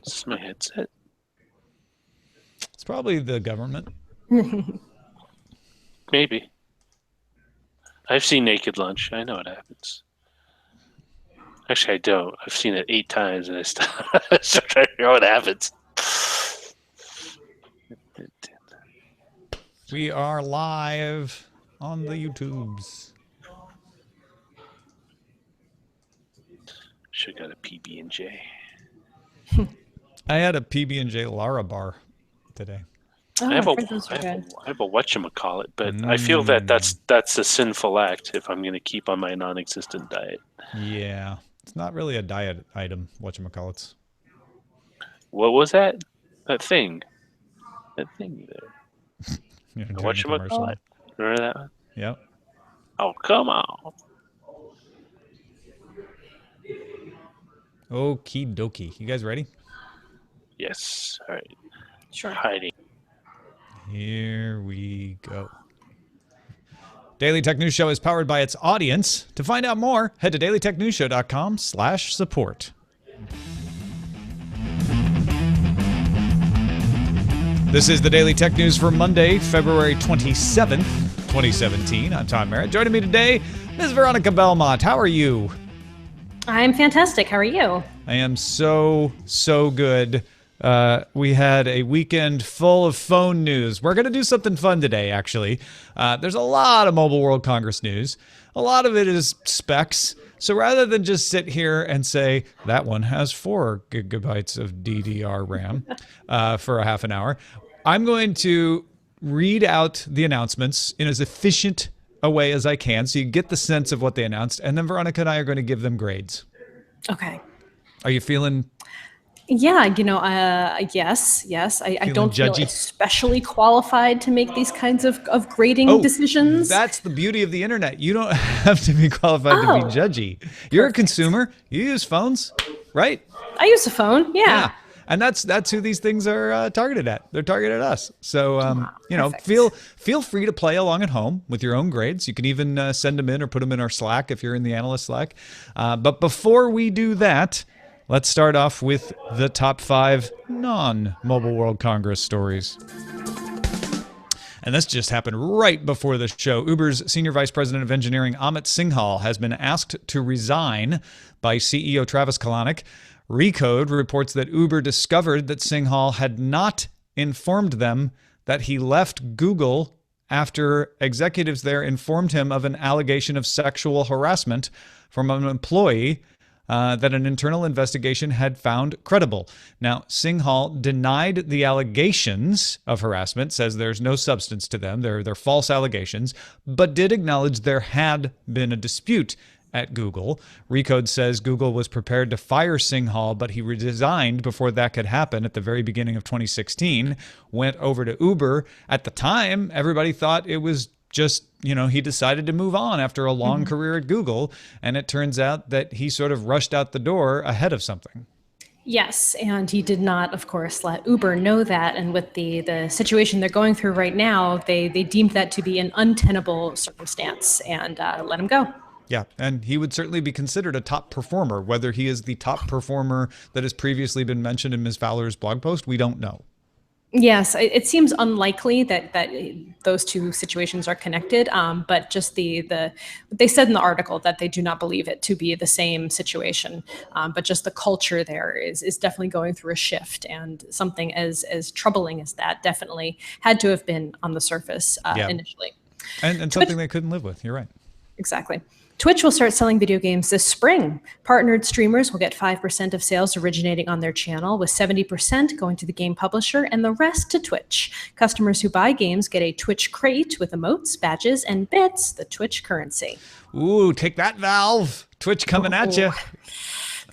This is my headset. It's probably the government. Maybe. I've seen Naked Lunch. I know what happens. Actually, I don't. I've seen it 8 times, and I still trying to figure out what happens. We are live on the YouTubes. Should have got a PB&J. I had a PB&J Lara bar today. I have a whatchamacallit, but I feel that that's a sinful act if I'm going to keep on my non-existent diet. Yeah, it's not really a diet item, whatchamacallits. What was that? That thing there. Whatchamacallit? Remember that one? Yep. Oh, come on. Okie dokie. You guys ready? Yes. All right. Sure. Hiding. Here we go. Daily Tech News Show is powered by its audience. To find out more, head to dailytechnewsshow.com/support. This is the Daily Tech News for Monday, February 27th, 2017. I'm Tom Merritt. Joining me today, Ms. Veronica Belmont. How are you? I'm fantastic. How are you? I am so good. We had a weekend full of phone news. We're going to do something fun today, actually. There's a lot of Mobile World Congress news. A lot of it is specs. So rather than just sit here and say, that one has 4 gigabytes of DDR RAM for a half an hour, I'm going to read out the announcements in as efficient a way as I can so you get the sense of what they announced. And then Veronica and I are going to give them grades. Okay. Are you feeling... Yeah, yes. I don't feel especially qualified to make these kinds of grading decisions. That's the beauty of the internet. You don't have to be qualified to be judgy. You're a consumer. You use phones, right? I use a phone, yeah. And that's who these things are targeted at. They're targeted at us. So, feel free to play along at home with your own grades. You can even send them in or put them in our Slack if you're in the analyst Slack. But before we do that, let's start off with the top 5 non-Mobile World Congress stories. And this just happened right before the show. Uber's Senior Vice President of Engineering, Amit Singhal, has been asked to resign by CEO Travis Kalanick. Recode reports that Uber discovered that Singhal had not informed them that he left Google after executives there informed him of an allegation of sexual harassment from an employee that an internal investigation had found credible. Now, Singhal denied the allegations of harassment, says there's no substance to them, they're false allegations, but did acknowledge there had been a dispute at Google. Recode says Google was prepared to fire Singhal, but he resigned before that could happen at the very beginning of 2016, went over to Uber. At the time, everybody thought it was just, he decided to move on after a long career at Google, and it turns out that he sort of rushed out the door ahead of something. Yes, and he did not, of course, let Uber know that. And with the situation they're going through right now, they deemed that to be an untenable circumstance and let him go. Yeah, and he would certainly be considered a top performer. Whether he is the top performer that has previously been mentioned in Ms. Fowler's blog post, we don't know. Yes, it seems unlikely that those two situations are connected, but just they said in the article that they do not believe it to be the same situation, but just the culture there is definitely going through a shift, and something as troubling as that definitely had to have been on the surface initially. And something they couldn't live with, you're right. Exactly. Twitch will start selling video games this spring. Partnered streamers will get 5% of sales originating on their channel, with 70% going to the game publisher and the rest to Twitch. Customers who buy games get a Twitch crate with emotes, badges, and bits, the Twitch currency. Ooh, take that, Valve. Twitch coming at you.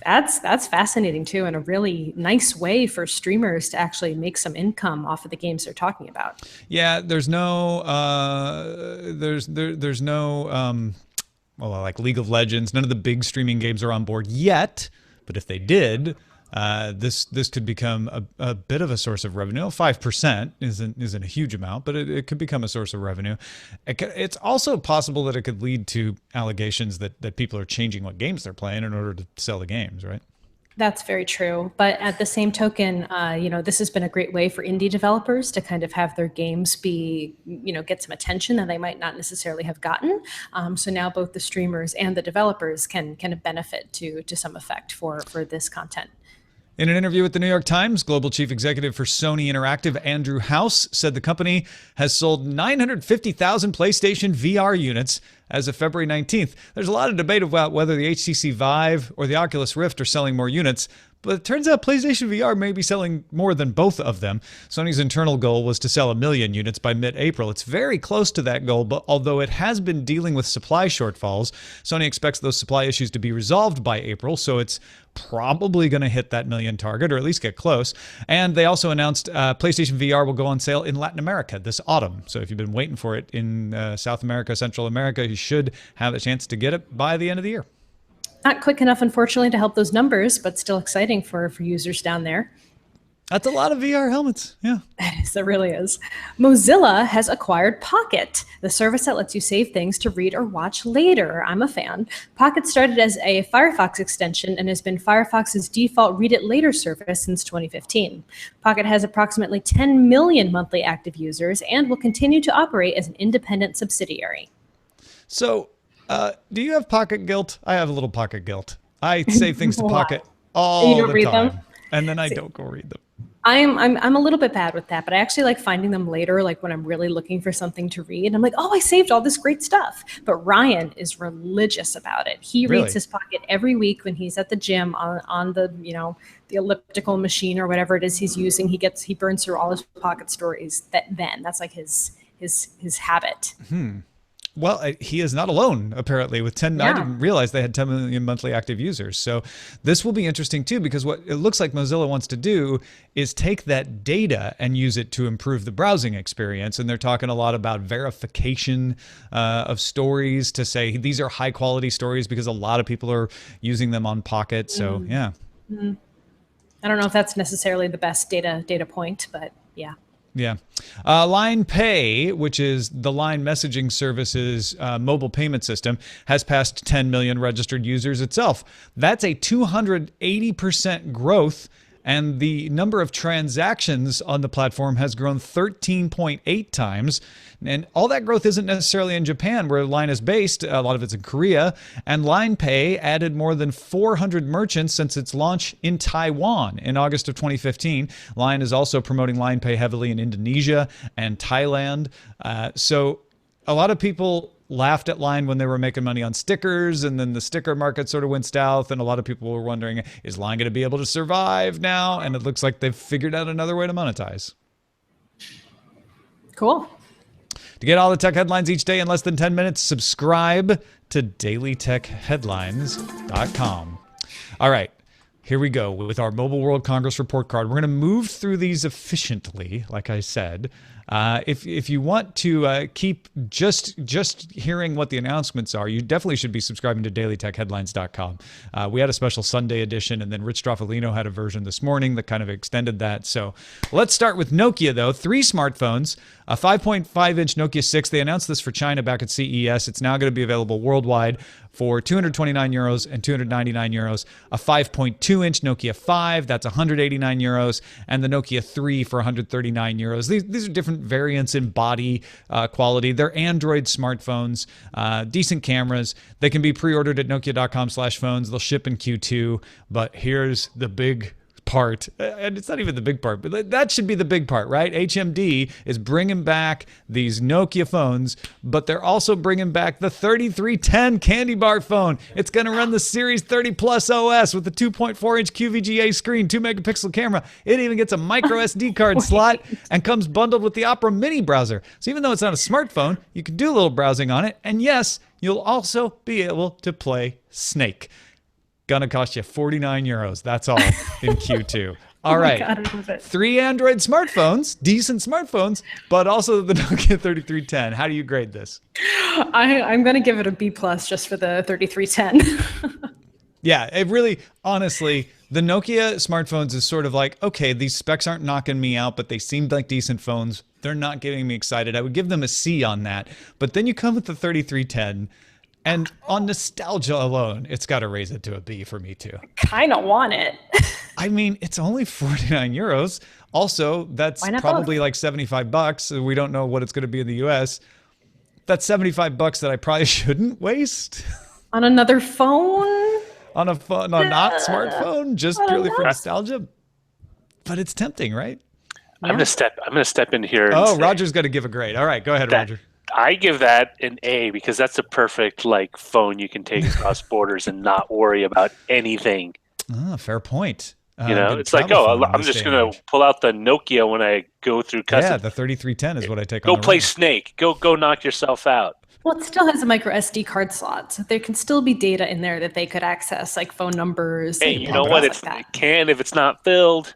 That's fascinating too, and a really nice way for streamers to actually make some income off of the games they're talking about. Yeah, there's no like League of Legends. None of the big streaming games are on board yet, but if they did, this could become a bit of a source of revenue. 5% isn't a huge amount, but it could become a source of revenue. It's also possible that it could lead to allegations that people are changing what games they're playing in order to sell the games, right? That's very true. But at the same token, this has been a great way for indie developers to kind of have their games be, get some attention that they might not necessarily have gotten. So now both the streamers and the developers can kind of benefit to some effect for this content. In an interview with the New York Times, global chief executive for Sony Interactive, Andrew House, said the company has sold 950,000 PlayStation VR units as of February 19th. There's a lot of debate about whether the HTC Vive or the Oculus Rift are selling more units, but it turns out PlayStation VR may be selling more than both of them. Sony's internal goal was to sell 1 million units by mid-April. It's very close to that goal, but although it has been dealing with supply shortfalls, Sony expects those supply issues to be resolved by April, so it's probably going to hit that million target, or at least get close. And they also announced PlayStation VR will go on sale in Latin America this autumn. So if you've been waiting for it in South America, Central America, you should have a chance to get it by the end of the year. Not quick enough, unfortunately, to help those numbers, but still exciting for users down there. That's a lot of VR helmets. Yeah. It really is. Mozilla has acquired Pocket, the service that lets you save things to read or watch later. I'm a fan. Pocket started as a Firefox extension and has been Firefox's default read it later service since 2015. Pocket has approximately 10 million monthly active users and will continue to operate as an independent subsidiary. So, do you have Pocket guilt? I have a little Pocket guilt. I save things to Pocket all you don't the read time, them? And then I don't go read them. I'm a little bit bad with that, but I actually like finding them later, like when I'm really looking for something to read. I'm like, oh, I saved all this great stuff. But Ryan is religious about it. He reads his Pocket every week when he's at the gym on the the elliptical machine or whatever it is he's using. He burns through all his Pocket stories. That's like his habit. Well, he is not alone, apparently, with 10. Yeah. I didn't realize they had 10 million monthly active users. So this will be interesting, too, because what it looks like Mozilla wants to do is take that data and use it to improve the browsing experience. And they're talking a lot about verification of stories to say these are high quality stories because a lot of people are using them on Pocket. So, yeah. I don't know if that's necessarily the best data point, but yeah. Yeah. Line Pay, which is the Line messaging service's mobile payment system, has passed 10 million registered users itself. That's a 280% growth, and the number of transactions on the platform has grown 13.8 times. And all that growth isn't necessarily in Japan, where Line is based. A lot of it's in Korea. And Line Pay added more than 400 merchants since its launch in Taiwan in August of 2015. Line is also promoting Line Pay heavily in Indonesia and Thailand. So a lot of people laughed at Line when they were making money on stickers, and then the sticker market sort of went south, and a lot of people were wondering, is Line going to be able to survive now? And it looks like they've figured out another way to monetize. Cool. To get all the tech headlines each day in less than 10 minutes, subscribe to dailytechheadlines.com. All right, here we go with our Mobile World Congress report card. We're going to move through these efficiently, like I said. If you want to keep just hearing what the announcements are, you definitely should be subscribing to dailytechheadlines.com. We had a special Sunday edition, and then Rich Stroffolino had a version this morning that kind of extended that. So let's start with Nokia, though. 3 smartphones, a 5.5-inch Nokia 6. They announced this for China back at CES. It's now going to be available worldwide for 229 euros and 299 euros. A 5.2-inch Nokia 5, that's 189 euros, and the Nokia 3 for 139 euros. These are different variants in body quality. They're Android smartphones, decent cameras. They can be pre-ordered at nokia.com/phones. They'll ship in Q2, but here's the big part, and it's not even the big part, but that should be the big part, right? HMD is bringing back these Nokia phones, but they're also bringing back the 3310 candy bar phone. It's going to run the Series 30 Plus OS with the 2.4-inch QVGA screen, 2-megapixel camera. It even gets a micro SD card slot and comes bundled with the Opera Mini browser. So even though it's not a smartphone, you can do a little browsing on it, and yes, you'll also be able to play Snake. Gonna cost you 49 euros. That's all in Q2. All right. God, I love it. 3 Android smartphones, decent smartphones, but also the Nokia 3310. How do you grade this? I'm going to give it a B+ just for the 3310. Yeah, it really, honestly, the Nokia smartphones is sort of like, okay, these specs aren't knocking me out, but they seemed like decent phones. They're not getting me excited. I would give them a C on that. But then you come with the 3310, And on nostalgia alone, it's got to raise it to a B for me too. Kind of want it. I mean, it's only 49 euros. Also, that's Why not probably both? like 75 bucks. So we don't know what it's going to be in the US. That's 75 bucks that I probably shouldn't waste On another phone? on a phone, on a not smartphone, just purely for nostalgia. But it's tempting, right? I'm gonna step in here. And Oh, say Roger's got to give a grade. All right, go ahead, that- Roger. I give that an A because that's a perfect like phone you can take across borders and not worry about anything. Ah, fair point. You know, good it's like, travel oh, phone in I'm this just day and gonna age. pull out the Nokia when I go through Yeah, customs. the 3310 is what I take Go on the play road. Snake. Go knock yourself out. Well, it still has a micro SD card slot, so there can still be data in there that they could access, like phone numbers. Hey, and you know things what? like It that. can if it's not filled.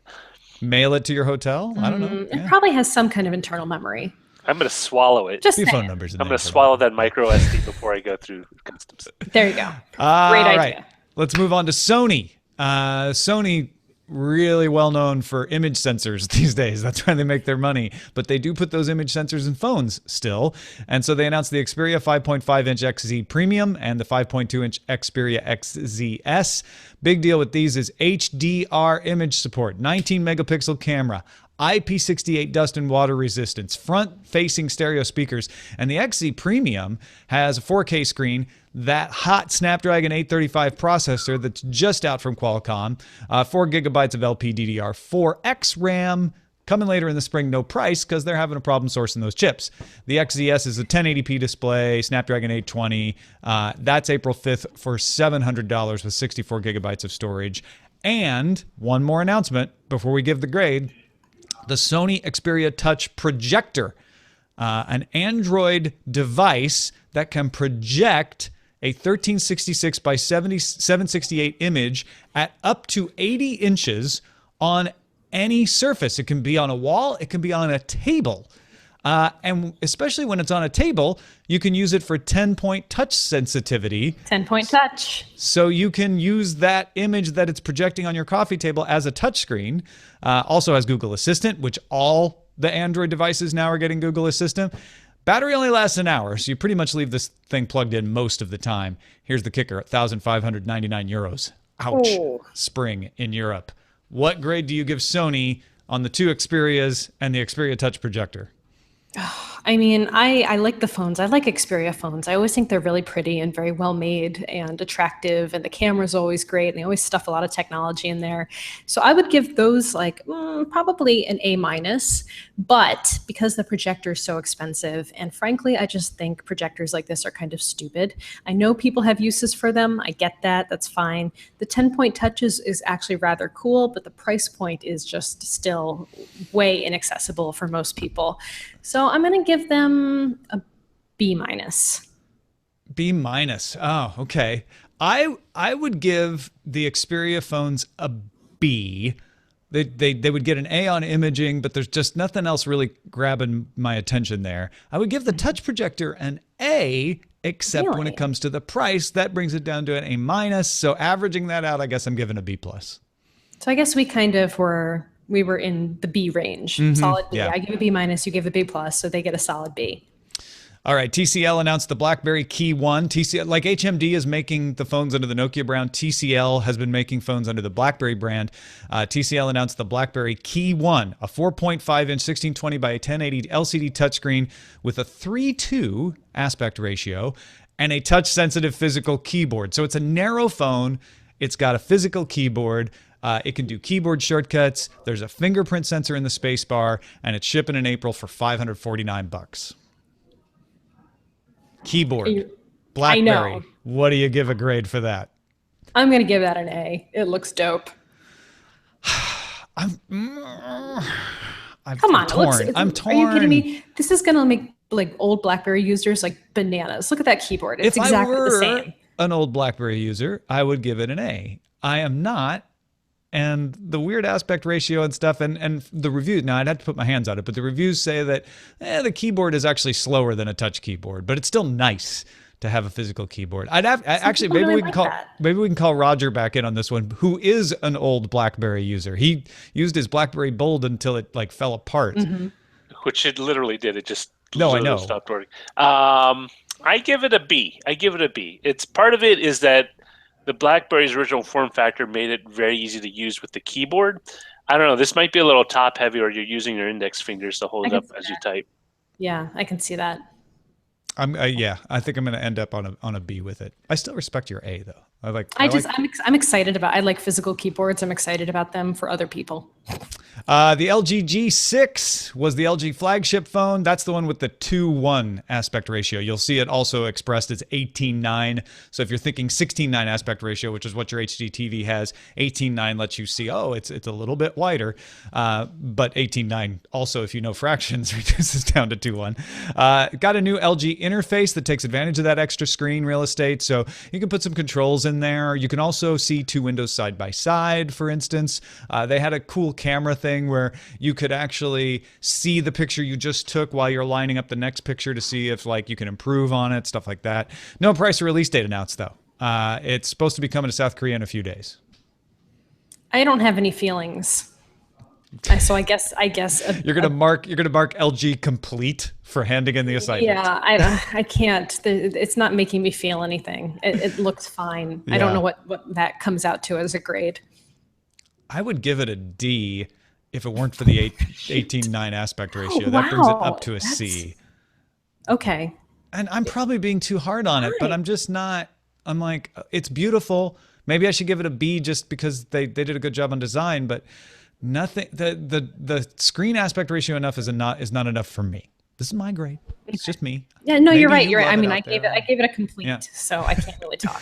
Mail it to your hotel? I don't know. It probably has some kind of internal memory. I'm gonna swallow it. Just Few phone saying. numbers in I'm there gonna for swallow that micro SD before I go through customs. There you go. All Great right. idea. Let's move on to Sony. Sony, really well known for image sensors these days. That's why they make their money. But they do put those image sensors in phones still. And so they announced the Xperia 5.5-inch XZ Premium and the 5.2-inch Xperia XZS. Big deal with these is HDR image support, 19-megapixel camera, IP68 dust and water resistance, front-facing stereo speakers, and the XZ Premium has a 4K screen, that hot Snapdragon 835 processor that's just out from Qualcomm, 4 gigabytes of LPDDR4X RAM, coming later in the spring, no price because they're having a problem sourcing those chips. The XZS is a 1080p display, Snapdragon 820. That's April 5th for $700 with 64 gigabytes of storage. And one more announcement before we give the grade. The Sony Xperia Touch projector, an Android device that can project a 1366 by 768 image at up to 80 inches on any surface. It can be on a wall, it can be on a table. And especially when it's on a table, you can use it for 10-point touch sensitivity. 10-point touch. So you can use that image that it's projecting on your coffee table as a touchscreen. Also has Google Assistant, which all the Android devices now are getting Google Assistant. Battery only lasts an hour, so you pretty much leave this thing plugged in most of the time. Here's the kicker, 1,599 euros. Ouch. Oh. Spring in Europe. What grade do you give Sony on the two Xperias and the Xperia Touch projector? I mean, I like the phones. I like Xperia phones. I always think they're really pretty and very well made and attractive, and the camera's always great, and they always stuff a lot of technology in there. So I would give those like probably an A minus, but because the projector is so expensive, and frankly, I just think projectors like this are kind of stupid. I know people have uses for them. I get that. That's fine. The 10-point touch is actually rather cool, but the price point is just still way inaccessible for most people. So I'm going to give them a B minus. B minus. Oh, okay. I would give the Xperia phones a B. They would get an A on imaging, but there's just nothing else really grabbing my attention there. I would give the touch projector an A, except when Really? it comes to the price. That brings it down to an A minus. So averaging that out, I guess I'm giving a B plus. So I guess we kind of we were in the B range, solid B. yeah. I give a B minus, you give a B plus, so they get a solid B. All right, TCL announced the Blackberry KeyOne. TCL, like HMD is making the phones under the Nokia brand, TCL has been making phones under the Blackberry brand. TCL announced the Blackberry KeyOne, a 4.5-inch 1620 by 1080 LCD touchscreen with a 3:2 aspect ratio and a touch-sensitive physical keyboard. So it's a narrow phone. It's got a physical keyboard. It can do keyboard shortcuts. There's a fingerprint sensor in the space bar, and it's shipping in April for $549. Keyboard. Blackberry. know. What do you give a grade for that? I'm going to give that an A. It looks dope. I'm Come on. torn. I'm torn. Are you kidding me? This is going to make like old BlackBerry users like bananas. Look at that keyboard. It's If exactly I were the same. an old BlackBerry user, I would give it an A. I am not. And the weird aspect ratio and stuff, and the reviews, now I'd have to put my hands on it, but the reviews say that the keyboard is actually slower than a touch keyboard, but it's still nice to have a physical keyboard. Actually, people maybe really we can like call that. maybe we can call Roger back in on this one, who is an old BlackBerry user. He used his BlackBerry Bold until it like fell apart. Which it literally did. It just No, I literally know. stopped working. I give it a B. It's part of it is that the BlackBerry's original form factor made it very easy to use with the keyboard. I don't know. This might be a little top heavy, or you're using your index fingers to hold it up as you type. Yeah, I can see that. Yeah, I think I'm going to end up on a B with it. I still respect your A though. I'm excited about. I like physical keyboards. I'm excited about them for other people. The LG G6 was the LG flagship phone. That's the one with the 2:1 aspect ratio. You'll see it also expressed as 18:9. So if you're thinking 16:9 aspect ratio, which is what your HD TV has, 18:9 lets you see, oh, it's a little bit wider. But 18:9 also, if you know fractions, reduces down to 2:1. Got a new LG interface that takes advantage of that extra screen real estate. So you can put some controls in there. You can also see two windows side by side, for instance. They had a cool camera thing where you could actually see the picture you just took while you're lining up the next picture to see if like you can improve on it, stuff like that. No price or release date announced though. It's supposed to be coming to South Korea in a few days. I don't have any feelings. So I guess you're gonna mark LG complete for handing in the assignment. Yeah, I can't. It's not making me feel anything. It looks fine. Yeah. I don't know what that comes out to as a grade. I would give it a D if it weren't for the 18:9 aspect ratio. That brings it up to a C. Okay. And I'm probably being too hard on it, but I'm just not. I'm like, it's beautiful. Maybe I should give it a B just because they did a good job on design, but nothing. The screen aspect ratio is not enough for me. This is my grade. It's just me. Yeah, no, Maybe you're right. you You're right. love I mean, it I out gave there. it a complete, Yeah. so I can't really talk.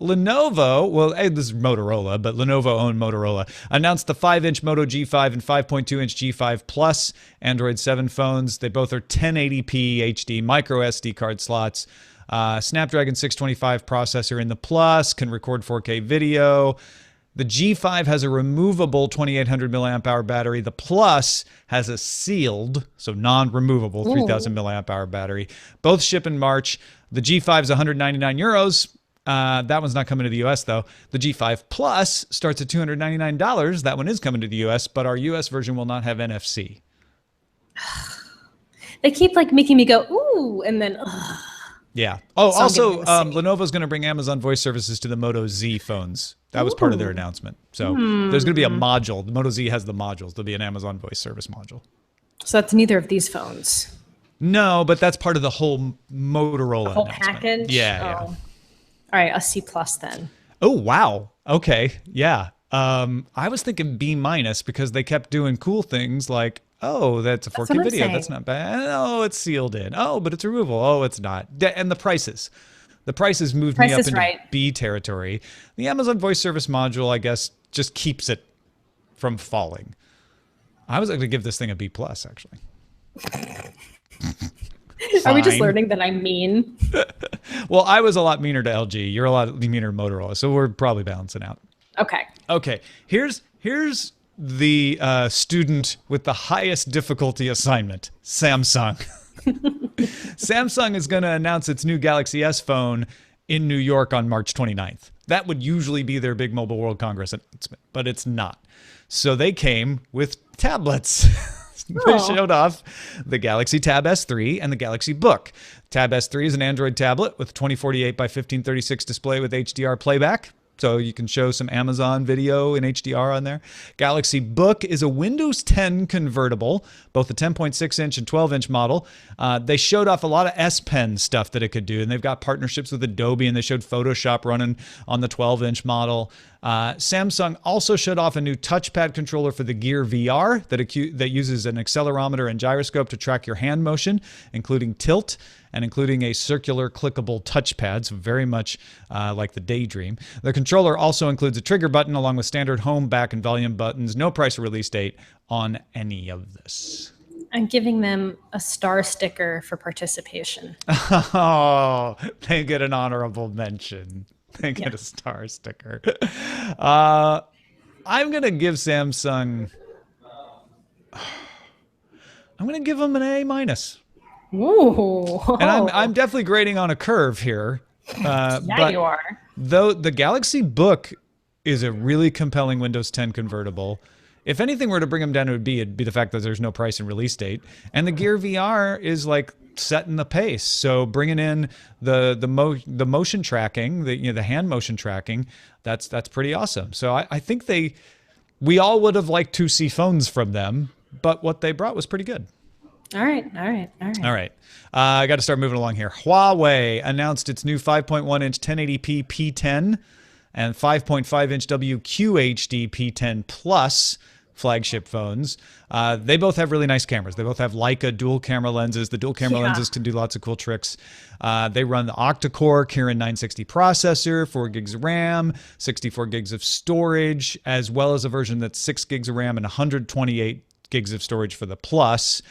Lenovo, well, this is Motorola, but Lenovo owned Motorola, announced the 5-inch Moto G5 and 5.2-inch G5 Plus Android 7 phones. They both are 1080p HD micro SD card slots. Snapdragon 625 processor in the Plus, can record 4K video. The G5 has a removable 2800 milliamp hour battery. The Plus has a sealed, so non-removable 3000 milliamp hour battery. Both ship in March. The G5 is 199 euros. That one's not coming to the US though. The G5 Plus starts at $299. That one is coming to the US, but our US version will not have NFC. They keep like making me go ooh, and then. Ugh. Yeah. Oh, So I'm also, giving it a C. Lenovo's going to bring Amazon Voice Services to the Moto Z phones. That was part of their announcement. So there's going to be a module. The Moto Z has the modules. There'll be an Amazon Voice Service module. So that's neither of these phones. No, but that's part of the whole Motorola Whole announcement. package. Yeah. All right, a C plus then. Oh, wow. Okay. Yeah. I was thinking B minus because they kept doing cool things like, oh, that's a 4K what I'm video. saying. That's not bad. Oh, it's sealed in. Oh, but it's removable. Oh, it's not. And the prices. The prices moved me Price up is into right. B territory. The Amazon Voice Service module, I guess, just keeps it from falling. I was going to give this thing a B plus, actually. Are we just Fine. learning that I'm mean? Well, I was a lot meaner to LG. You're a lot meaner to Motorola, so we're probably balancing out. Okay. Okay, here's the student with the highest difficulty assignment, Samsung. Samsung is going to announce its new Galaxy S phone in New York on March 29th. That would usually be their big Mobile World Congress announcement, but it's not. So they came with tablets. They showed off the Galaxy Tab S3 and the Galaxy Book. Tab S3 is an Android tablet with 2048 by 1536 display with HDR playback. So you can show some Amazon video in HDR on there. Galaxy Book is a Windows 10 convertible, both the 10.6-inch and 12-inch model. They showed off a lot of S Pen stuff that it could do, and they've got partnerships with Adobe, and they showed Photoshop running on the 12-inch model. Samsung also showed off a new touchpad controller for the Gear VR that uses an accelerometer and gyroscope to track your hand motion, including tilt, and including a circular clickable touchpad, so very much like the Daydream. The controller also includes a trigger button along with standard home, back, and volume buttons. No price or release date on any of this. I'm giving them a star sticker for participation. Oh, they get an honorable mention. They get a star sticker. I'm going to give Samsung... I'm going to give them an A minus. Ooh. And I'm definitely grading on a curve here. Yeah, but you are. Though the Galaxy Book is a really compelling Windows 10 convertible. If anything were to bring them down, it'd be the fact that there's no price and release date. And the Gear VR is like setting the pace. So bringing in the motion tracking, the hand motion tracking, that's pretty awesome. So I think we all would have liked to see phones from them, but what they brought was pretty good. All right. I got to start moving along here. Huawei announced its new 5.1-inch 1080p P10 and 5.5-inch WQHD P10 Plus flagship phones. They both have really nice cameras. They both have Leica dual camera lenses. The dual camera lenses can do lots of cool tricks. They run the octa-core Kirin 960 processor, 4 gigs of RAM, 64 gigs of storage, as well as a version that's 6 gigs of RAM and 128 gigs of storage for the Plus.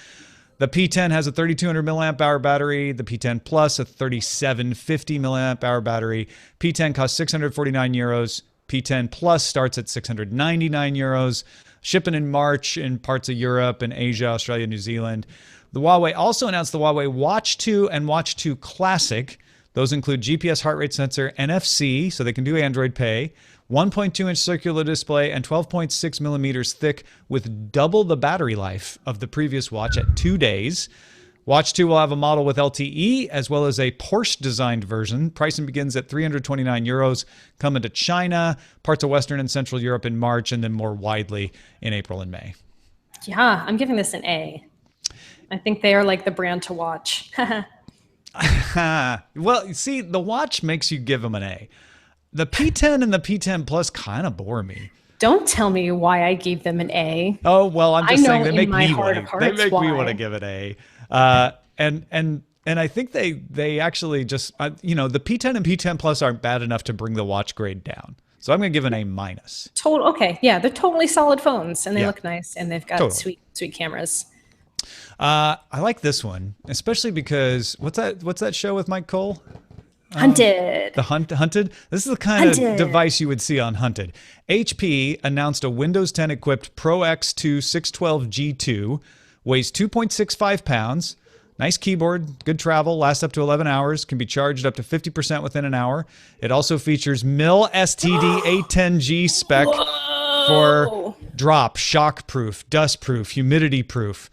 The P10 has a 3200 milliamp hour battery. The P10 Plus, a 3750 milliamp hour battery. P10 costs 649 euros. P10 Plus starts at 699 euros. Shipping in March in parts of Europe and Asia, Australia, New Zealand. The Huawei also announced the Huawei Watch 2 and Watch 2 Classic. Those include GPS heart rate sensor, NFC, so they can do Android Pay, 1.2-inch circular display, and 12.6 millimeters thick with double the battery life of the previous watch at 2 days. Watch 2 will have a model with LTE as well as a Porsche-designed version. Pricing begins at 329 euros, coming to China, parts of Western and Central Europe in March, and then more widely in April and May. Yeah, I'm giving this an A. I think they are like the brand to watch. Well, see, the watch makes you give them an A. The P10 and the P10 Plus kind of bore me. Don't tell me why I gave them an A. Oh, well, I'm just saying they make me want to give it A. And I think they actually just, the P10 and P10 Plus aren't bad enough to bring the watch grade down. So I'm going to give an A minus. Okay. Yeah, they're totally solid phones and they look nice and they've got sweet cameras. I like this one, especially because what's that show with Mike Cole? Hunted. The Hunted? This is the kind of device you would see on Hunted. HP announced a Windows 10 equipped Pro X2 612 G2, weighs 2.65 pounds, nice keyboard, good travel, lasts up to 11 hours, can be charged up to 50% within an hour. It also features MIL STD A10G spec for drop, shock proof, dust proof, humidity proof.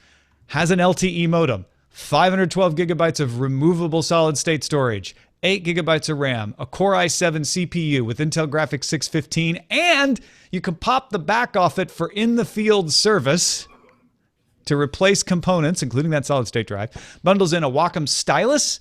Has an LTE modem, 512 gigabytes of removable solid state storage, 8 gigabytes of RAM, a Core i7 CPU with Intel Graphics 615, and you can pop the back off it for in-the-field service to replace components, including that solid state drive. Bundles in a Wacom stylus,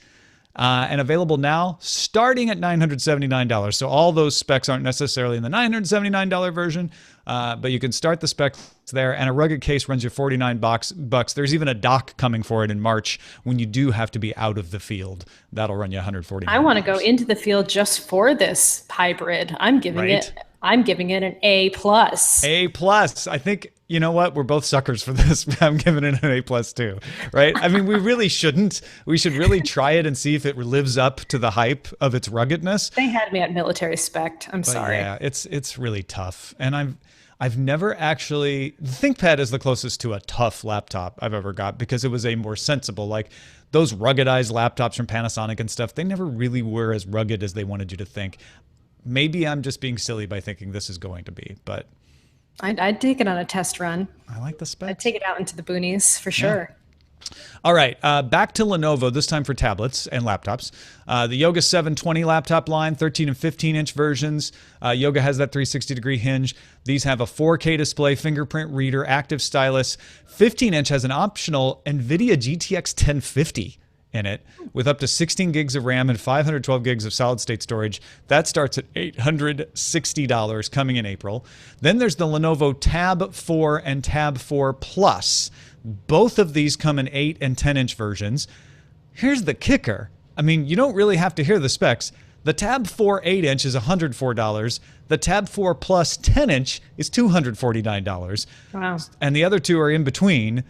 and available now starting at $979. So all those specs aren't necessarily in the $979 version, but you can start the specs there, and a rugged case runs you $49 bucks. There's even a dock coming for it in March when you do have to be out of the field. That'll run you $149. I want to go into the field just for this hybrid. I'm giving it an A+. A+. I think, you know what? We're both suckers for this. I'm giving it an A+ too, right? I mean, we really shouldn't. We should really try it and see if it lives up to the hype of its ruggedness. They had me at military spec. I'm sorry. Yeah, it's really tough. And I've never actually, the ThinkPad is the closest to a tough laptop I've ever got because it was a more sensible, like those ruggedized laptops from Panasonic and stuff, they never really were as rugged as they wanted you to think. Maybe I'm just being silly by thinking this is going to be, but I'd take it on a test run. I like the specs. I'd take it out into the boonies for sure. Yeah. All right, back to Lenovo, this time for tablets and laptops. The Yoga 720 laptop line, 13 and 15-inch versions. Yoga has that 360-degree hinge. These have a 4K display, fingerprint reader, active stylus. 15-inch has an optional NVIDIA GTX 1050 in it with up to 16 gigs of RAM and 512 gigs of solid-state storage. That starts at $860 coming in April. Then there's the Lenovo Tab 4 and Tab 4 Plus. Both of these come in 8 and 10-inch versions. Here's the kicker. I mean, you don't really have to hear the specs. The Tab 4 8-inch is $104. The Tab 4 Plus 10-inch is $249. Wow. And the other two are in between.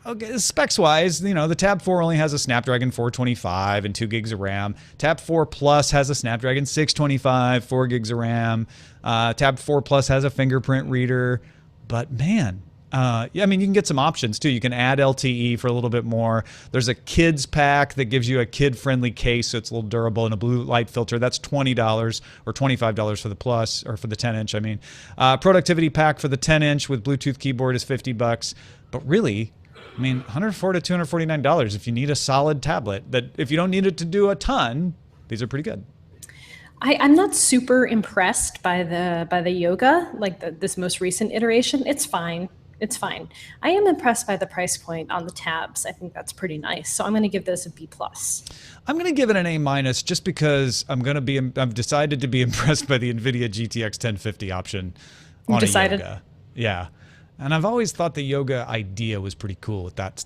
Okay, specs-wise, the Tab 4 only has a Snapdragon 425 and 2 gigs of RAM. Tab 4 Plus has a Snapdragon 625, 4 gigs of RAM. Tab 4 Plus has a fingerprint reader. But man, you can get some options too. You can add LTE for a little bit more. There's a kids pack that gives you a kid-friendly case, so it's a little durable, and a blue light filter. That's $20 or $25 for the Plus, or for the 10-inch. Productivity pack for the 10-inch with Bluetooth keyboard is $50. But really, I mean, $104 to $249 if you need a solid tablet. That if you don't need it to do a ton, these are pretty good. I'm not super impressed by the Yoga, like this most recent iteration. It's fine. It's fine. I am impressed by the price point on the tabs. I think that's pretty nice. So I'm going to give this a B+. I'm going to give it an A- just because I've decided to be impressed by the NVIDIA GTX 1050 option on a Yoga. Yeah. And I've always thought the Yoga idea was pretty cool with that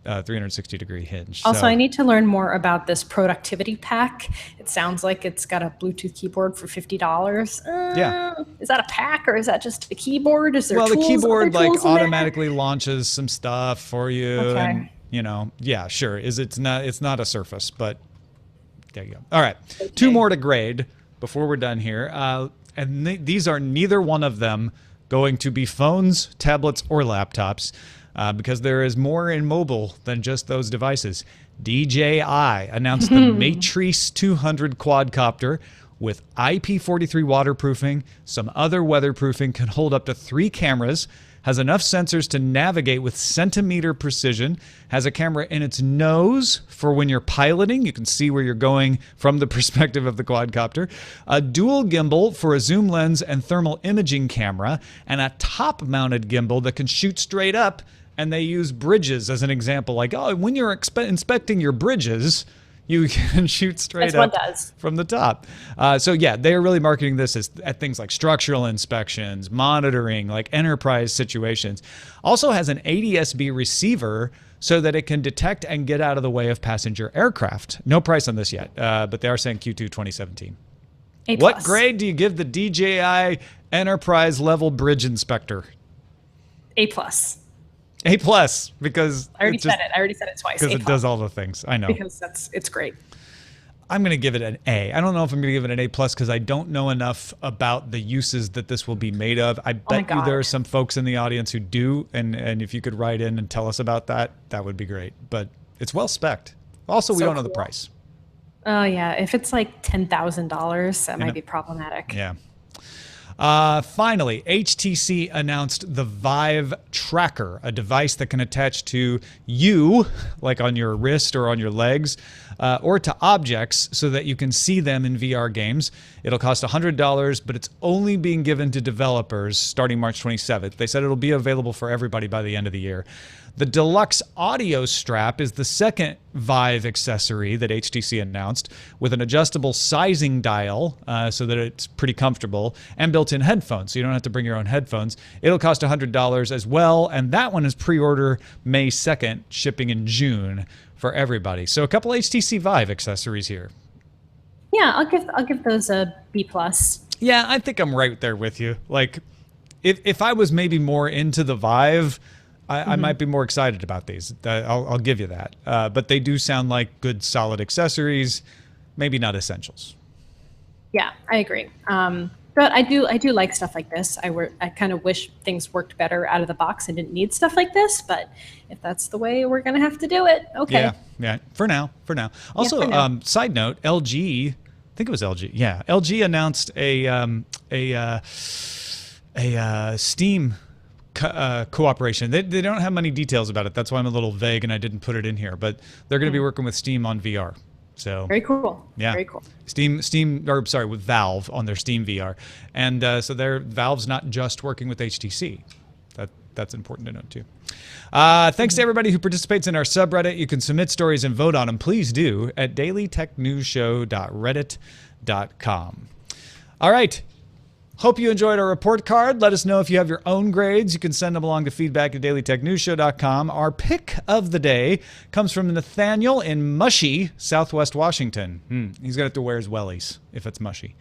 360-degree hinge. Also, so. I need to learn more about this productivity pack. It sounds like it's got a Bluetooth keyboard for $50. Yeah. Is that a pack or is that just a keyboard? Is there well, tools, the keyboard like automatically launches some stuff for you. Okay. And, you know, yeah, sure. It's not a Surface, but there you go. All right. Okay. 2 more to grade before we're done here. And these are neither one of them going to be phones, tablets, or laptops. Because there is more in mobile than just those devices. DJI announced the Matrice 200 quadcopter with IP43 waterproofing, some other weatherproofing, can hold up to 3 cameras, has enough sensors to navigate with centimeter precision, has a camera in its nose for when you're piloting. You can see where you're going from the perspective of the quadcopter, a dual gimbal for a zoom lens and thermal imaging camera, and a top-mounted gimbal that can shoot straight up. And they use bridges as an example, like, oh, when you're inspecting your bridges, you can shoot straight up from the top. So yeah, they're really marketing this at things like structural inspections, monitoring, like enterprise situations. Also has an ADS-B receiver so that it can detect and get out of the way of passenger aircraft. No price on this yet, but they are saying Q2 2017. A+. What grade do you give the DJI Enterprise level bridge inspector? A+. A+, because I already said it twice. Because it does all the things. I know. Because it's great. I'm going to give it an A. I don't know if I'm going to give it an A+ because I don't know enough about the uses that this will be made of. I bet you there are some folks in the audience who do, and if you could write in and tell us about that, that would be great. But it's well spec'd. Also, we don't know the price. Oh, yeah. If it's like $10,000, that might be problematic. Yeah. Finally, HTC announced the Vive Tracker, a device that can attach to you, like on your wrist or on your legs, or to objects so that you can see them in VR games. It'll cost $100, but it's only being given to developers starting March 27th. They said it'll be available for everybody by the end of the year. The deluxe audio strap is the second Vive accessory that HTC announced, with an adjustable sizing dial so that it's pretty comfortable, and built-in headphones, so you don't have to bring your own headphones. It'll cost $100 as well, and that one is pre-order May 2nd, shipping in June for everybody. So a couple HTC Vive accessories here. Yeah, I'll give those a B+. Yeah, I think I'm right there with you. Like, if I was maybe more into the Vive, I might be more excited about these. I'll give you that. But they do sound like good, solid accessories. Maybe not essentials. Yeah, I agree. But I do like stuff like this. I kind of wish things worked better out of the box and didn't need stuff like this. But if that's the way we're gonna have to do it, okay. Yeah. For now. Also, side note, LG. I think it was LG. Yeah, LG announced a Steam cooperation. They don't have many details about it. That's why I'm a little vague and I didn't put it in here. But they're going to be working with Steam on VR. So very cool. Yeah, very cool. With Valve on their Steam VR, and so Valve's not just working with HTC. That's important to note too. Thanks to everybody who participates in our subreddit. You can submit stories and vote on them. Please do at dailytechnewsshow.reddit.com. All right. Hope you enjoyed our report card. Let us know if you have your own grades. You can send them along to feedback@dailytechnewsshow.com. Our pick of the day comes from Nathaniel in Mushy, Southwest Washington. He's going to have to wear his wellies if it's mushy.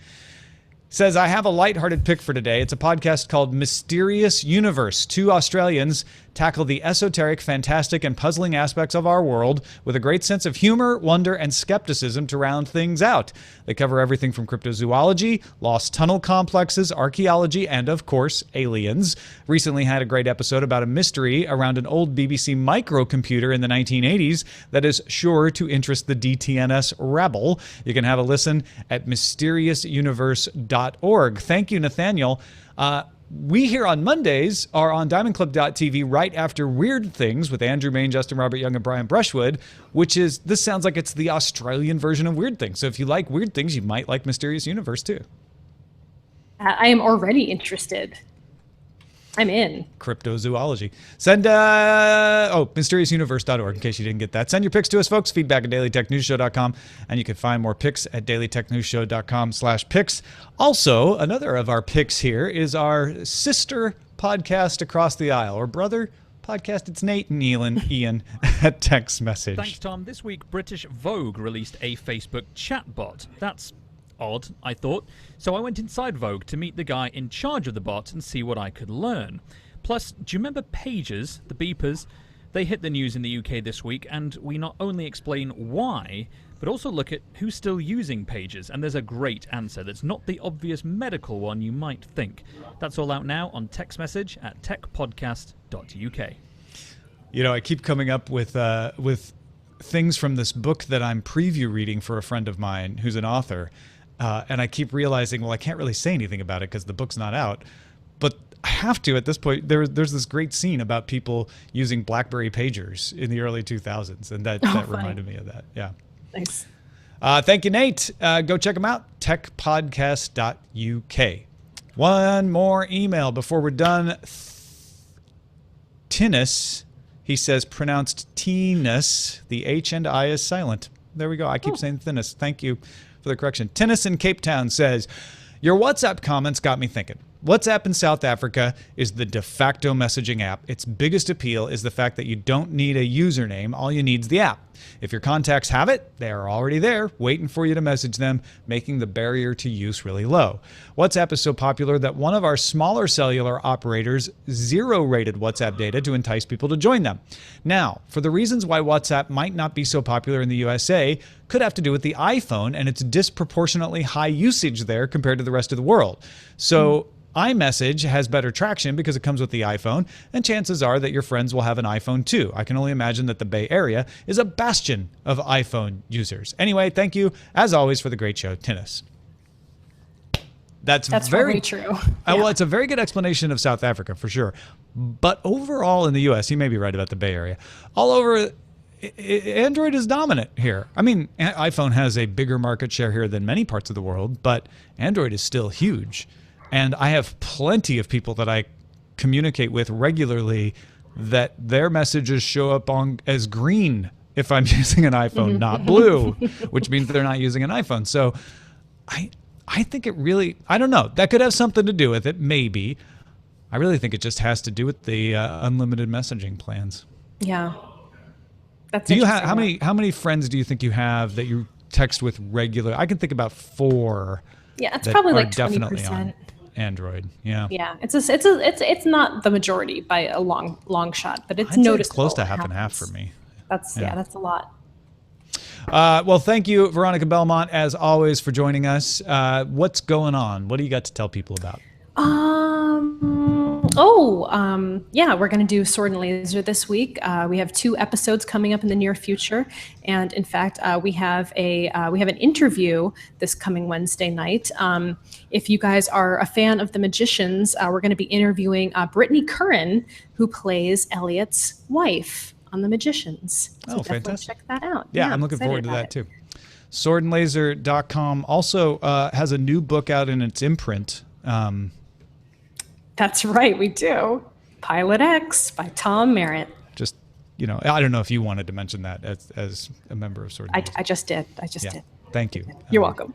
Says, I have a lighthearted pick for today. It's a podcast called Mysterious Universe. 2 Australians tackle the esoteric, fantastic, and puzzling aspects of our world with a great sense of humor, wonder, and skepticism to round things out. They cover everything from cryptozoology, lost tunnel complexes, archaeology, and, of course, aliens. Recently had a great episode about a mystery around an old BBC microcomputer in the 1980s that is sure to interest the DTNS rabble. You can have a listen at mysteriousuniverse.org. Thank you, Nathaniel. We here on Mondays are on diamondclub.tv right after Weird Things with Andrew Main, Justin Robert Young, and Brian Brushwood, this sounds like it's the Australian version of Weird Things. So if you like Weird Things, you might like Mysterious Universe too. I am already interested. I'm in. Cryptozoology. Send, mysteriousuniverse.org in case you didn't get that. Send your picks to us, folks. Feedback at dailytechnewsshow.com. And you can find more picks at dailytechnewsshow.com/picks. Also, another of our picks here is our sister podcast across the aisle, or brother podcast. It's Nate and Ian at Text Message. Thanks, Tom. This week, British Vogue released a Facebook chatbot. That's odd, I thought. So I went inside Vogue to meet the guy in charge of the bot and see what I could learn. Plus, do you remember pagers, the beepers? They hit the news in the UK this week, and we not only explain why, but also look at who's still using pagers. And there's a great answer that's not the obvious medical one you might think. That's all out now on Text Message at techpodcast.uk. You know, I keep coming up with things from this book that I'm preview reading for a friend of mine who's an author. And I keep realizing, well, I can't really say anything about it because the book's not out. But I have to at this point. There's this great scene about people using BlackBerry pagers in the early 2000s. And that reminded me of that. Yeah. Thanks. Thank you, Nate. Go check them out. techpodcast.uk. One more email before we're done. Tinnis. He says pronounced Teenus. The H and I is silent. There we go. I keep saying Thinnis. Thank you for the correction. Tinnis in Cape Town says, your WhatsApp comments got me thinking. WhatsApp in South Africa is the de facto messaging app. Its biggest appeal is the fact that you don't need a username. All you need is the app. If your contacts have it, they are already there, waiting for you to message them, making the barrier to use really low. WhatsApp is so popular that one of our smaller cellular operators zero-rated WhatsApp data to entice people to join them. Now, for the reasons why WhatsApp might not be so popular in the USA, could have to do with the iPhone and its disproportionately high usage there compared to the rest of the world. So iMessage has better traction because it comes with the iPhone, and chances are that your friends will have an iPhone too. I can only imagine that the Bay Area is a bastion of iPhone users. Anyway, thank you, as always, for the great show, Tinnis. That's very true. Well, it's a very good explanation of South Africa, for sure. But overall in the U.S., he may be right about the Bay Area. All over, Android is dominant here. I mean, iPhone has a bigger market share here than many parts of the world, but Android is still huge. And I have plenty of people that I communicate with regularly that their messages show up as green if I'm using an iPhone, not blue, which means they're not using an iPhone. So I think it really, I don't know. That could have something to do with it, maybe. I really think it just has to do with the unlimited messaging plans. Yeah. That's do you have how many friends do you think you have that you text with regular? I can think about 4. Yeah, it's probably like 20%. Definitely on Android. Yeah. Yeah, it's not the majority by a long shot, but it's noticeable. Close to half and half for me. That's that's a lot. Well, thank you, Veronica Belmont, as always, for joining us. What's going on? What do you got to tell people about? Yeah, we're going to do Sword and Laser this week. We have 2 episodes coming up in the near future, and in fact, we have an interview this coming Wednesday night. If you guys are a fan of The Magicians, we're going to be interviewing Brittany Curran, who plays Elliot's wife on The Magicians. So definitely fantastic! Check that out. Yeah, I'm looking forward to that too. Swordandlaser.com also has a new book out in its imprint. That's right, we do. Pilot X by Tom Merritt. Just, I don't know if you wanted to mention that as a member of Sword and Laser. I just did. Did. Thank you. You're welcome.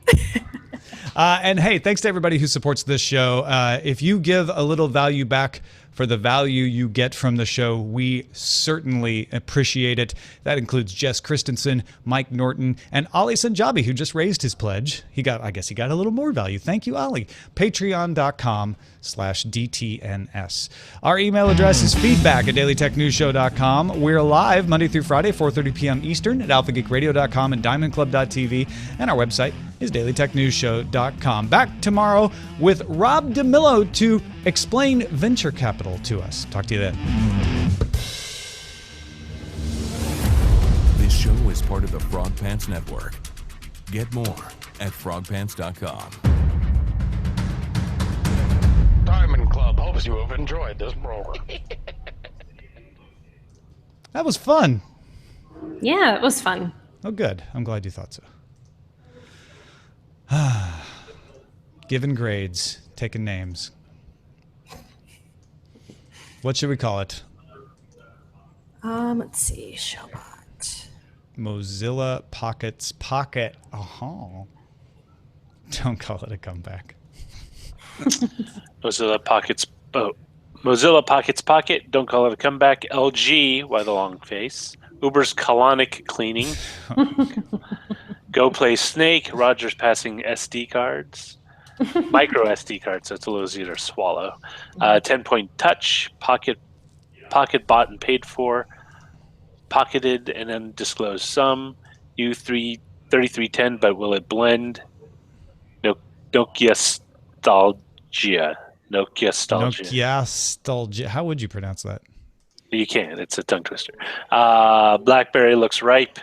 And hey, thanks to everybody who supports this show. If you give a little value back for the value you get from the show, we certainly appreciate it. That includes Jess Christensen, Mike Norton, and Ali Sanjabi, who just raised his pledge. I guess he got a little more value. Thank you, Ali. Patreon.com/DTNS. Our email address is feedback@dailytechnewsshow.com. We're live Monday through Friday, 4:30 p.m. Eastern at alphageekradio.com and diamondclub.tv. And our website is dailytechnewsshow.com. Back tomorrow with Rob DeMillo to explain venture capital to us. Talk to you then. This show is part of the Frog Pants Network. Get more at frogpants.com. Diamond Club hopes you have enjoyed this program. That was fun. Yeah, it was fun. Oh, good. I'm glad you thought so. Giving grades, taking names. What should we call it? Let's see. Showbot. Mozilla Pocket's Pocket. Oh. Don't call it a comeback. Mozilla Pockets. Oh, Mozilla Pockets Pocket. Don't call it a comeback. LG. Why the long face? Uber's colonic cleaning. Go play Snake. Rogers passing SD cards. Micro SD cards, so it's a little easier to swallow. 10-point touch. Pocket bought and paid for. Pocketed and undisclosed sum. U3310, but will it blend? Nokia Nostalgia. How would you pronounce that? You can. It's a tongue twister. Blackberry looks ripe.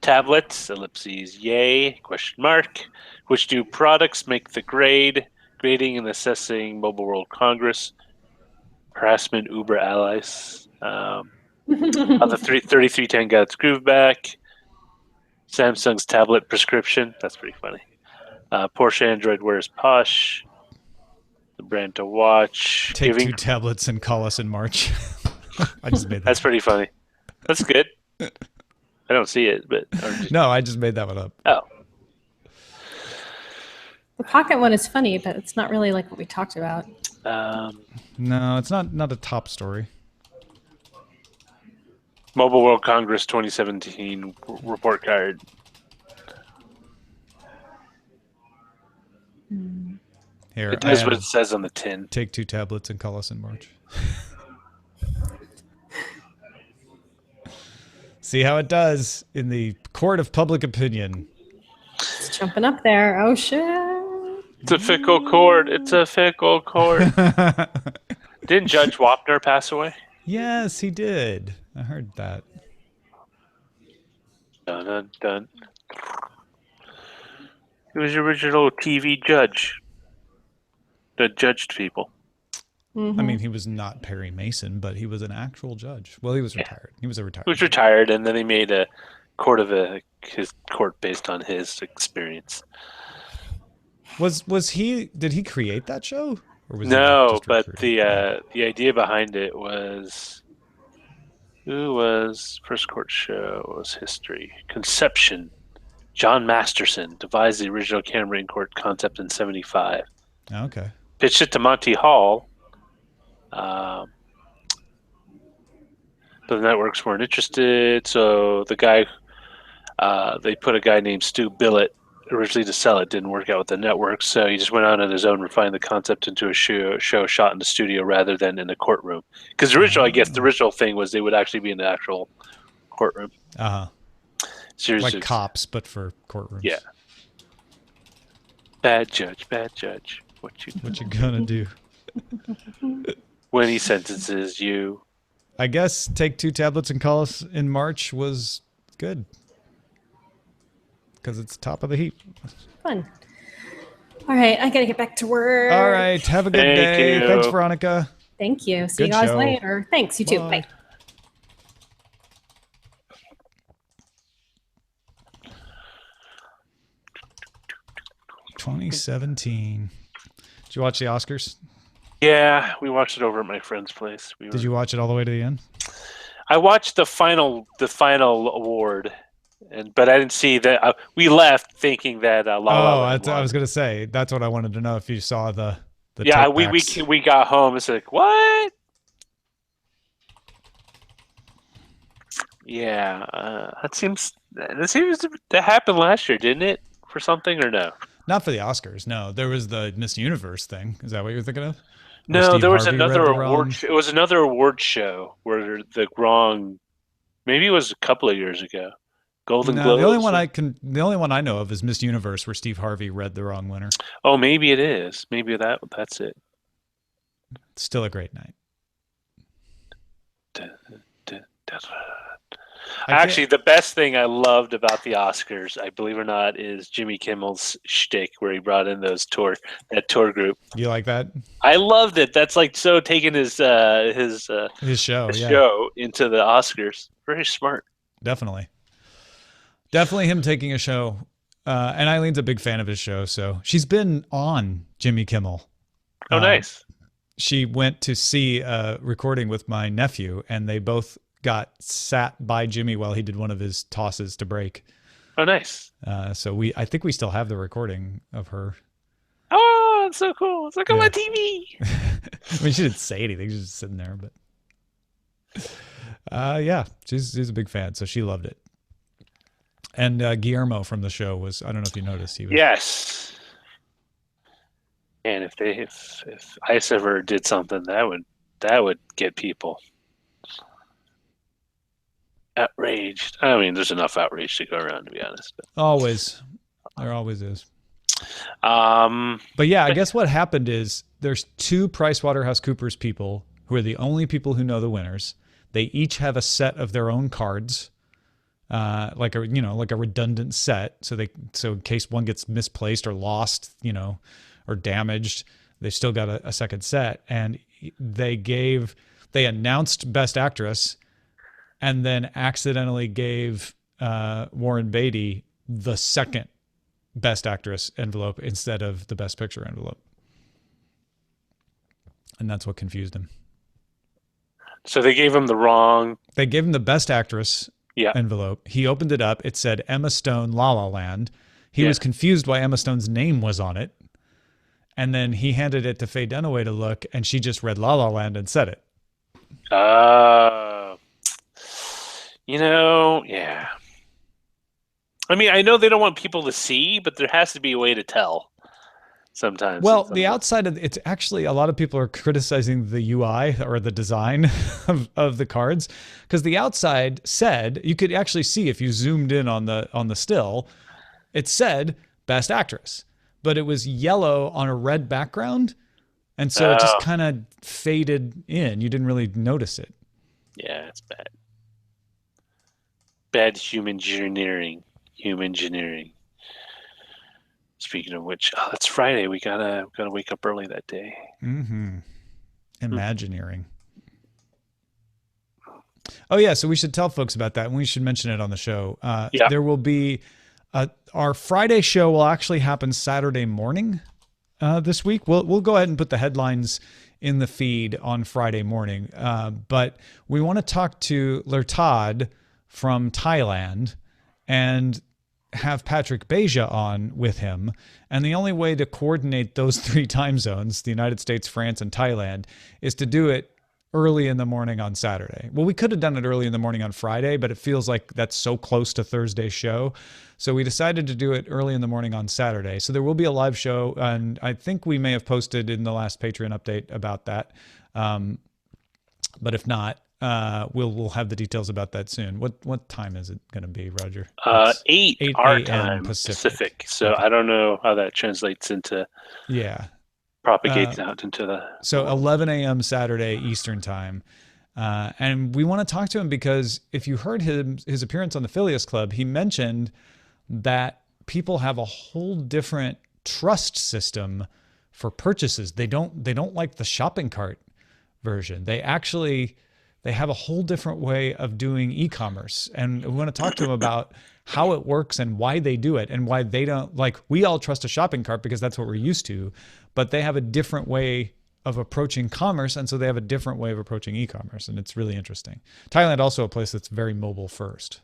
Tablets, ellipses, yay, question mark. Which do products make the grade? Grading and assessing Mobile World Congress. Harassment, Uber allies. The 3310 got its groove back. Samsung's tablet prescription. That's pretty funny. Porsche Android wears posh. The brand to watch. Take 2 tablets and call us in March. I just made that. That's pretty funny. That's good. I don't see it, but no, I just made that one up. Oh. The Pocket one is funny, but it's not really like what we talked about. No, it's not a top story. Mobile World Congress 2017 report card. Here, it does what it says on the tin. Take 2 tablets and call us in March. See how it does in the court of public opinion. It's jumping up there. Oh, shit. It's a fickle court. It's a fickle court. Didn't Judge Wapner pass away? Yes, he did. I heard that. Dun, dun, dun. He was the original TV judge that judged people. Mm-hmm. I mean, he was not Perry Mason, but he was an actual judge. Well, he was retired. He was a retired. He was retired, and then they made a court of his court based on his experience. Was he? Did he create that show? Or was no, but the idea behind it was who was first court show was history conception. John Masterson devised the original camera in court concept in '75. Okay. Pitched it to Monty Hall. But the networks weren't interested, so the guy they put a guy named Stu Billett originally to sell it. Didn't work out with the network, so he just went out on his own, refined the concept into a show shot in the studio rather than in a courtroom. Because I guess the original thing was they would actually be in the actual courtroom. Series like Cops, but for courtrooms. Yeah. Bad judge. What you gonna do? When he sentences you. I guess take 2 tablets and call us in March was good. Because it's top of the heap. Fun. All right, I gotta get back to work. All right, have a good day. You. Thanks, Veronica. Thank you. See Good you guys show. later. Thanks, you too. Bye. 2017. Did you watch the Oscars? Yeah, we watched it over at my friend's place. Did you watch it all the way to the end? I watched the final award, but I didn't see that. We left thinking that La La Land won. I was gonna say that's what I wanted to know if you saw the yeah, takebacks. we got home. It's like what? Yeah, that seems that happened last year, didn't it? For something or no? Not for the Oscars. No, there was the Miss Universe thing. Is that what you're thinking of? No, there was another award. It was another award show where maybe it was a couple of years ago. Golden Globes. The only one I know of is Miss Universe, where Steve Harvey read the wrong winner. Oh, maybe it is. Maybe that's it. Still a great night. Actually, the best thing I loved about the Oscars, I believe it or not, is Jimmy Kimmel's shtick where he brought in that tour group. You like that? I loved it. That's like so taking his show into the Oscars. Very smart. Definitely him taking a show. And Eileen's a big fan of his show, so she's been on Jimmy Kimmel. Oh, nice. She went to see a recording with my nephew, and they both got sat by Jimmy while he did one of his tosses to break. Oh, nice. So I think we still have the recording of her. Oh, it's so cool. It's like on my TV. I mean, she didn't say anything. She was just sitting there, but yeah, she's a big fan, so she loved it. And Guillermo from the show was, I don't know if you noticed. He was, yes. And if ICE ever did something, that would get people outraged. I mean, there's enough outrage to go around, to be honest. But. Always. There always is. But yeah, I guess what happened is there's 2 PricewaterhouseCoopers people who are the only people who know the winners. They each have a set of their own cards, like a redundant set. So in case one gets misplaced or lost, or damaged, they still got a second set. And they announced Best Actress, and then accidentally gave Warren Beatty the second Best Actress envelope instead of the Best Picture envelope. And that's what confused him. So they gave him They gave him the Best Actress envelope. He opened it up. It said Emma Stone, La La Land. He was confused why Emma Stone's name was on it. And then he handed it to Faye Dunaway to look, and she just read La La Land and said it. Yeah. I mean, I know they don't want people to see, but there has to be a way to tell sometimes. Well, the outside of it's actually, a lot of people are criticizing the UI or the design of the cards, because the outside said, you could actually see if you zoomed in on the still, it said Best Actress, but it was yellow on a red background. And so it just kind of faded in. You didn't really notice it. Yeah, it's bad. Bad human engineering. Speaking of which, it's Friday. We gotta wake up early that day. Mm-hmm. Imagineering. Oh yeah, so we should tell folks about that, and we should mention it on the show. There will be our Friday show will actually happen Saturday morning this week. We'll go ahead and put the headlines in the feed on Friday morning. But we want to talk to Lertad from Thailand and have Patrick Beja on with him. And the only way to coordinate those 3 time zones, the United States, France, and Thailand, is to do it early in the morning on Saturday. Well, we could have done it early in the morning on Friday, but it feels like that's so close to Thursday's show. So we decided to do it early in the morning on Saturday. So there will be a live show, and I think we may have posted in the last Patreon update about that. But if not, we'll have the details about that soon. What time is it going to be, Roger? 8 our time Pacific. So okay. I don't know how that translates into propagates out into the. So 11 a.m. Saturday Eastern time. And we want to talk to him because if you heard his appearance on the Phileas Club, he mentioned that people have a whole different trust system for purchases. They don't like the shopping cart version. They have a whole different way of doing e-commerce. And we want to talk to him about how it works and why they do it and why they don't, like, we all trust a shopping cart because that's what we're used to, but they have a different way of approaching commerce. And so they have a different way of approaching e-commerce. And it's really interesting. Thailand also a place that's very mobile first.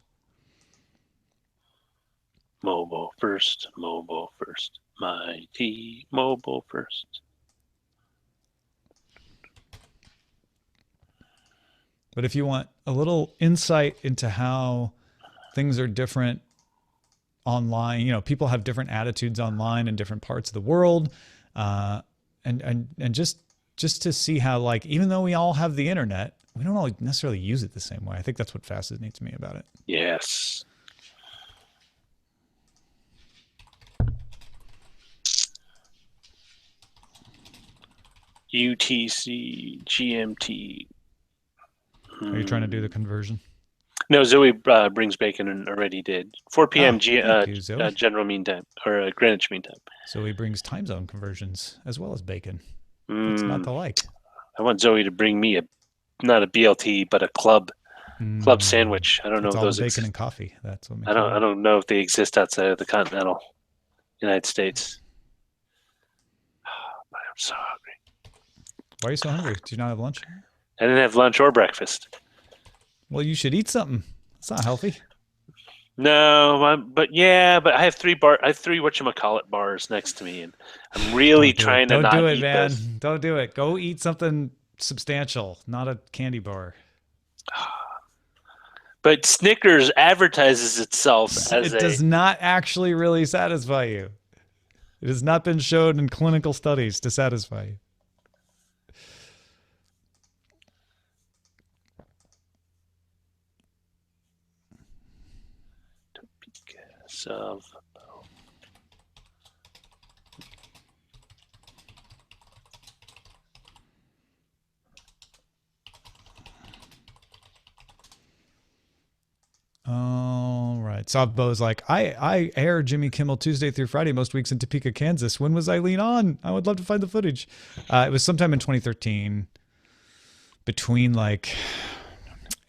Mobile first, mighty mobile first. But if you want a little insight into how things are different online, people have different attitudes online in different parts of the world, and just to see how, like, even though we all have the internet, we don't all necessarily use it the same way. I think that's what fascinates me about it. Yes. UTC, GMT. Are you trying to do the conversion? No, Zoe brings bacon and already did. 4 p.m. thank you, Zoe. General Mean Time, or Greenwich Mean Time. So he brings time zone conversions as well as bacon. It's not the like. I want Zoe to bring me not a BLT, but a club sandwich. I don't know if all those bacon exist. and coffee. That's what makes I don't know if they exist outside of the continental United States. But I'm so hungry. Why are you so hungry? Do you not have lunch? I didn't have lunch or breakfast. Well, you should eat something. It's not healthy. No, but I have three whatchamacallit bars next to me, and I'm really trying to not do it, eat man. this. Don't do it. Go eat something substantial, not a candy bar. But Snickers advertises itself as it does not actually really satisfy you. It has not been shown in clinical studies to satisfy you. Of All right. Soft Bow's like, I air Jimmy Kimmel Tuesday through Friday most weeks in Topeka, Kansas. When was Eileen on? I would love to find the footage. It was sometime in 2013, between like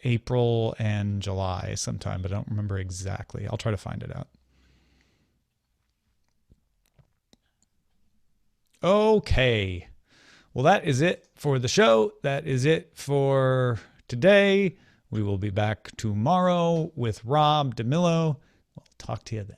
April and July sometime, but I don't remember exactly. I'll try to find it out. Okay. Well, that is it for the show. That is it for today. We will be back tomorrow with Rob DeMillo. We'll talk to you then.